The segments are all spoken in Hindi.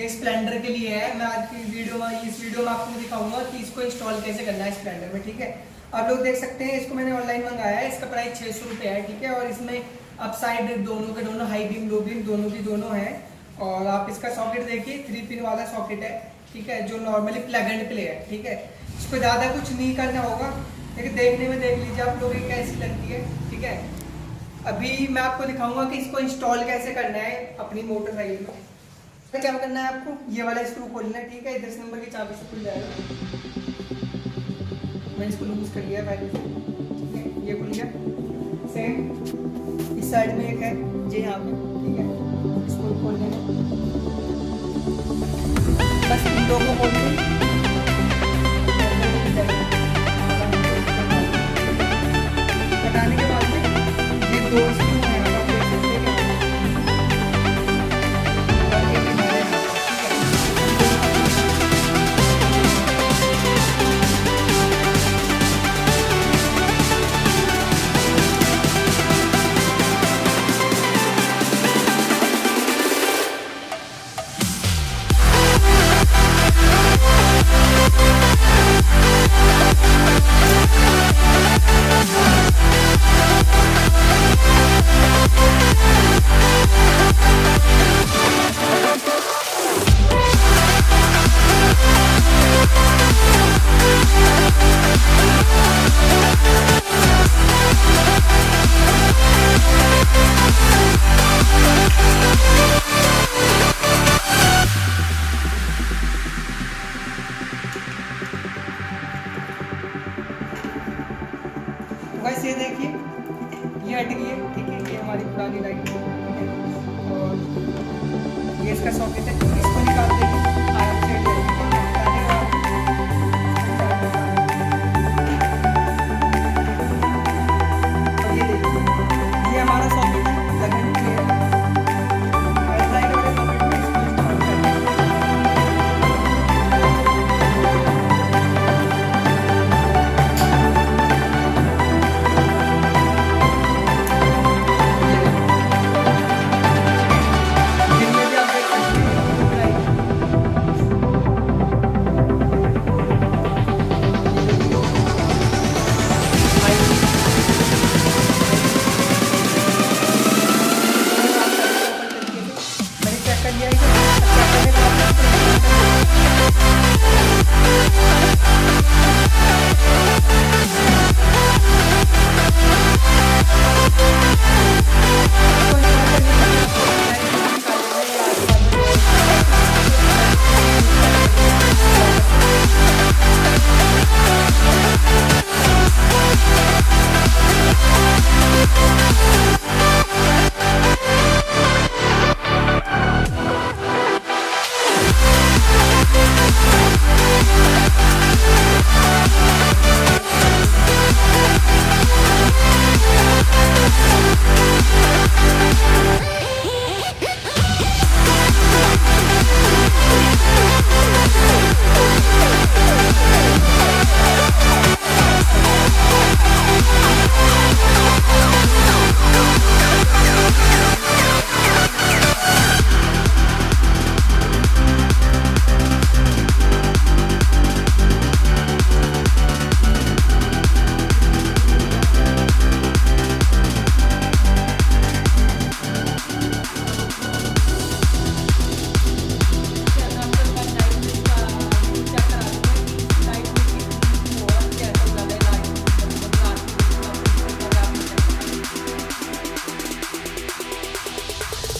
ये स्प्लेंडर के लिए है। मैं आज की वीडियो में इस वीडियो में आपको दिखाऊंगा कि इसको इंस्टॉल कैसे करना है स्प्लेंडर में, ठीक है। आप लोग देख सकते हैं इसको मैंने ऑनलाइन मंगाया है, इसका प्राइस 600 रुपये है, ठीक है। और इसमें अप साइड दोनों के दोनों हाई बीम लो बीम दोनों की दोनों है। और आप इसका सॉकेट देखिए 3 पिन वाला सॉकेट है, ठीक है, जो नॉर्मली प्लग एंड प्ले है, ठीक है। इसको ज़्यादा कुछ नहीं करना होगा, लेकिन देखने में देख लीजिए आप लोग ये कैसी लगती है, ठीक है। अभी मैं आपको दिखाऊंगा कि इसको इंस्टॉल कैसे करना है अपनी मोटरसाइकिल में। तो क्या करना है आपको, ये वाला स्क्रू खोलना है, ठीक है। 10 नंबर की चाबी से खुल जाएगा। मैंने इसको लूज कर लिया पहले से, ठीक है, ये खुल गया। सेम इस साइड में एक है जी, यहाँ पे, ठीक है। इसको खोल देना, बस इन दो को खोल दें। हटाने के बाद में ये दो स्क्रू हैं, आप देख सकते हैं। बस ये देखिए ये हट गई है, ठीक है। ये हमारी पुरानी लाइट, ठीक है। और ये इसका सॉकेट है, इसको निकाल देंगे, आराम से हट जाएगी। और ये देखिए ये हमारा सॉकेट है, लगन के लिए लाइट वाले सॉकेट में इसको इंस्टॉल करना है।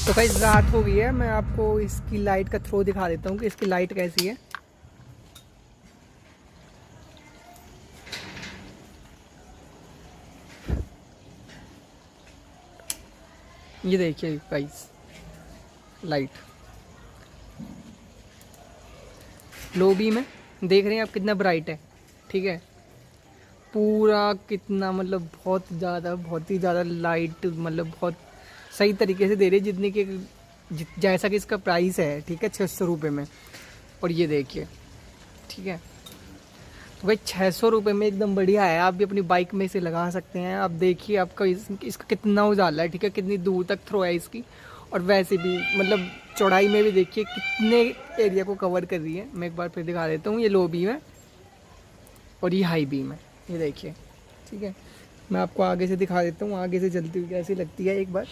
तो भाई रात हो गई है, मैं आपको इसकी लाइट का थ्रो दिखा देता हूँ कि इसकी लाइट कैसी है। ये देखिए गाइस, लाइट लो बीम है, देख रहे हैं आप कितना ब्राइट है, ठीक है। पूरा कितना मतलब बहुत ही ज़्यादा लाइट, मतलब बहुत सही तरीके से दे रही है, जितने के जैसा कि इसका प्राइस है, ठीक है, 600 रुपये में। और ये देखिए, ठीक है, तो भाई 600 रुपये में एकदम बढ़िया है। आप भी अपनी बाइक में इसे लगा सकते हैं। आप देखिए आपका इसका कितना उजाला है, ठीक है, कितनी दूर तक थ्रो है इसकी। और वैसे भी मतलब चौड़ाई में भी देखिए कितने एरिया को कवर कर रही है। मैं एक बार फिर दिखा देता हूँ, ये लो बीम है और ये हाई बीम है, ये देखिए। ठीक है, मैं आपको आगे से दिखा देता हूँ, आगे से जलती हुई कैसी लगती है एक बार।